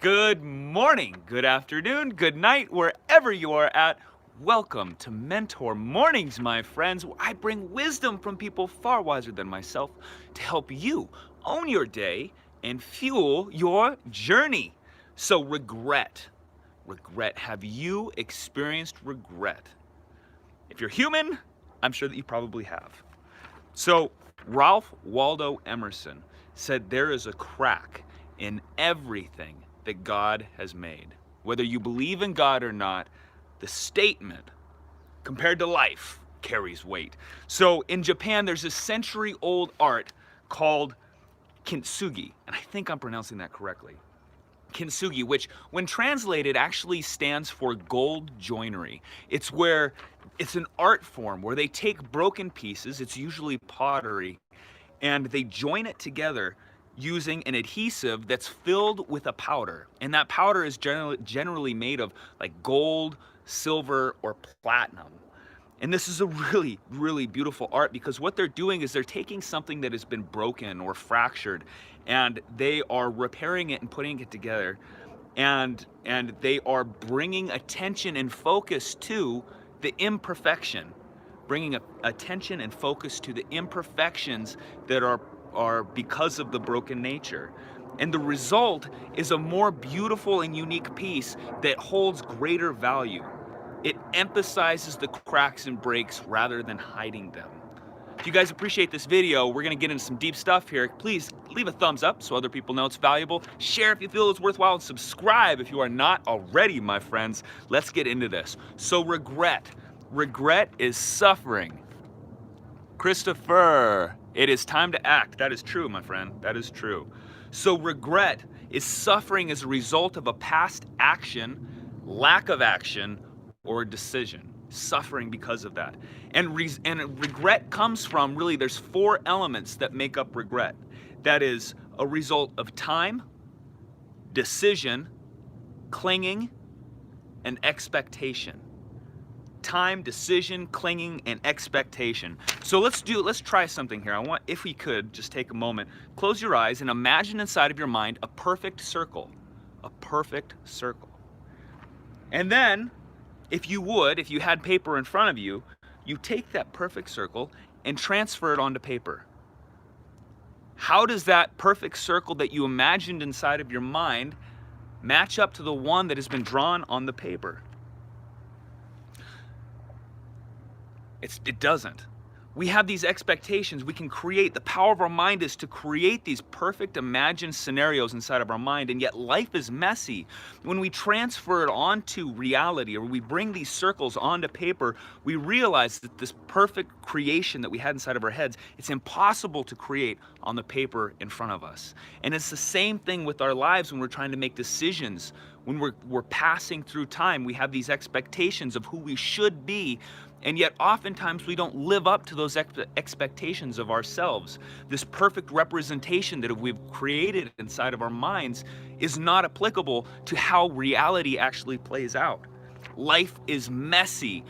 Good morning, good afternoon, good night, wherever you are at. Welcome to Mentor Mornings, my friends, where I bring wisdom from people far wiser than myself to help you own your day and fuel your journey. So regret. Have you experienced regret? If you're human, I'm sure that you probably have. So Ralph Waldo Emerson said there is a crack in everything that God has made. Whether you believe in God or not, the statement, compared to life, carries weight. So in Japan, there's a century-old art called Kintsugi, and I think I'm pronouncing that correctly. Kintsugi, which when translated actually stands for gold joinery. It's an art form where they take broken pieces, it's usually pottery, and they join it together using an adhesive that's filled with a powder. And that powder is generally made of like gold, silver, or platinum. And this is a really, really beautiful art because what they're doing is they're taking something that has been broken or fractured and they are repairing it and putting it together. And they are bringing attention and focus to the imperfection, bringing attention and focus to the imperfections that are because of the broken nature. And the result is a more beautiful and unique piece that holds greater value. It emphasizes the cracks and breaks rather than hiding them. If you guys appreciate this video, we're gonna get into some deep stuff here. Please leave a thumbs up so other people know it's valuable. Share if you feel it's worthwhile, and subscribe if you are not already, my friends. Let's get into this. So regret. Regret is suffering. Christopher, it is time to act. That is true, my friend. That is true. So regret is suffering as a result of a past action, lack of action, or a decision. Suffering because of that. And regret comes from, really, there's 4 elements that make up regret. That is a result of time, decision, clinging, and expectation. Time, decision, clinging, and expectation. So let's try something here. I want, if we could, just take a moment, close your eyes and imagine inside of your mind a perfect circle. A perfect circle. And then, if you had paper in front of you, you take that perfect circle and transfer it onto paper. How does that perfect circle that you imagined inside of your mind match up to the one that has been drawn on the paper? It doesn't. We have these expectations. We can create, the power of our mind is to create these perfect imagined scenarios inside of our mind, and yet life is messy. When we transfer it onto reality, or we bring these circles onto paper, we realize that this perfect creation that we had inside of our heads, it's impossible to create on the paper in front of us. And it's the same thing with our lives when we're trying to make decisions. When we're passing through time, we have these expectations of who we should be, and yet oftentimes we don't live up to those expectations of ourselves. This perfect representation that we've created inside of our minds is not applicable to how reality actually plays out. Life is messy.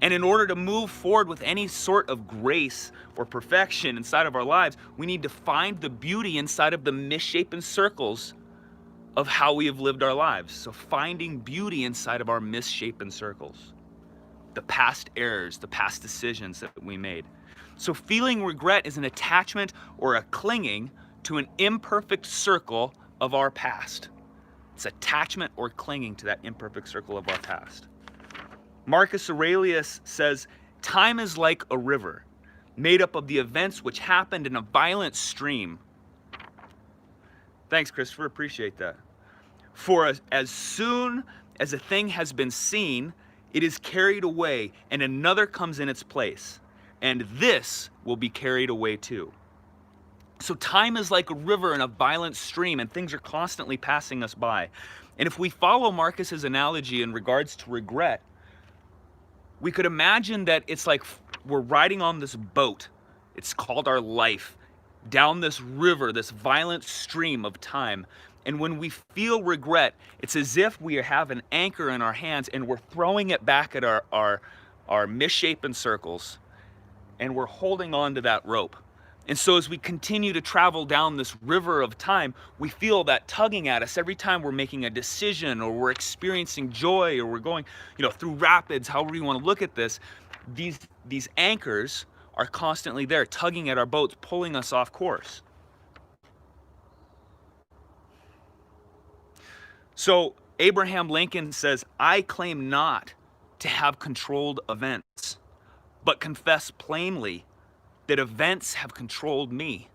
And in order to move forward with any sort of grace or perfection inside of our lives, we need to find the beauty inside of the misshapen circles of how we have lived our lives. So finding beauty inside of our misshapen circles. The past errors, the past decisions that we made. So feeling regret is an attachment or a clinging to an imperfect circle of our past. It's attachment or clinging to that imperfect circle of our past. Marcus Aurelius says, time is like a river, made up of the events which happened in a violent stream. Thanks, Christopher, appreciate that. For as soon as a thing has been seen, it is carried away, and another comes in its place, and this will be carried away too. So time is like a river in a violent stream, and things are constantly passing us by. And if we follow Marcus's analogy in regards to regret, we could imagine that it's like we're riding on this boat. It's called our life, down this river, this violent stream of time. And when we feel regret, it's as if we have an anchor in our hands and we're throwing it back at our misshapen circles, and we're holding on to that rope. And so as we continue to travel down this river of time, we feel that tugging at us every time we're making a decision, or we're experiencing joy, or we're going, through rapids, however you want to look at this. These anchors are constantly there, tugging at our boats, pulling us off course. So Abraham Lincoln says, "I claim not to have controlled events, but confess plainly that events have controlled me."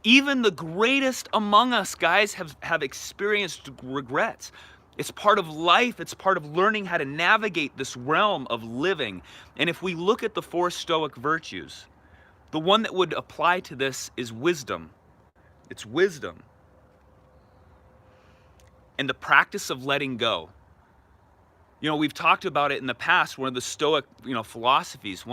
Even the greatest among us, guys, have experienced regrets. It's part of life. It's part of learning how to navigate this realm of living. And if we look at the 4 Stoic virtues, the one that would apply to this is wisdom. It's wisdom. And the practice of letting go. We've talked about it in the past. One of the Stoic, philosophies,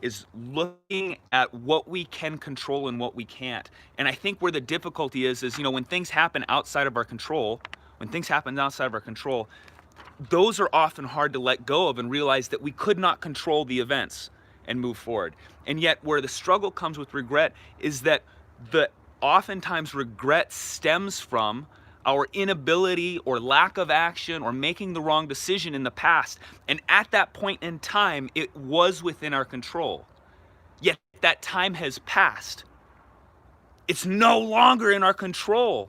is looking at what we can control and what we can't. And I think where the difficulty is when things happen outside of our control, those are often hard to let go of and realize that we could not control the events and move forward. And yet where the struggle comes with regret is that oftentimes regret stems from our inability or lack of action or making the wrong decision in the past. And at that point in time, it was within our control. Yet that time has passed. It's no longer in our control.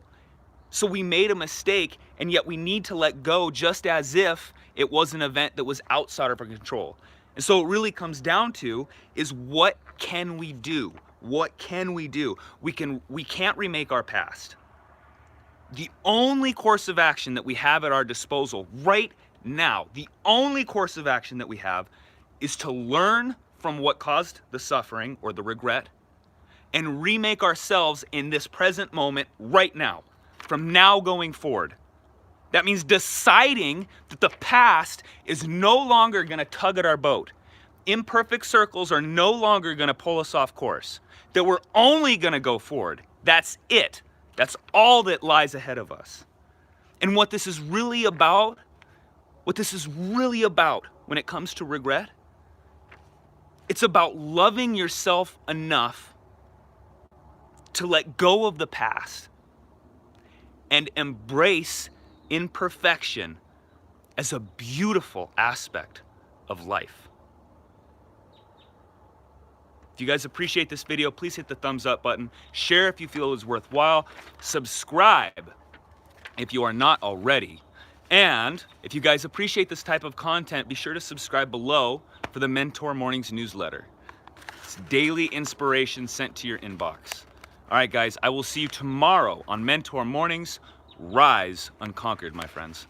So we made a mistake, and yet we need to let go, just as if it was an event that was outside of our control. And so it really comes down to is, what can we do? What can we do? We can't remake our past. The only course of action that we have at our disposal right now, the only course of action that we have, is to learn from what caused the suffering or the regret and remake ourselves in this present moment right now, from now going forward. That means deciding that the past is no longer going to tug at our boat. Imperfect circles are no longer going to pull us off course. That we're only going to go forward. That's it. That's all that lies ahead of us. And what this is really about when it comes to regret, it's about loving yourself enough to let go of the past and embrace imperfection as a beautiful aspect of life. If you guys appreciate this video, please hit the thumbs up button. Share if you feel it is worthwhile. Subscribe if you are not already. And if you guys appreciate this type of content, be sure to subscribe below for the Mentor Mornings newsletter. It's daily inspiration sent to your inbox. All right, guys, I will see you tomorrow on Mentor Mornings. Rise unconquered, my friends.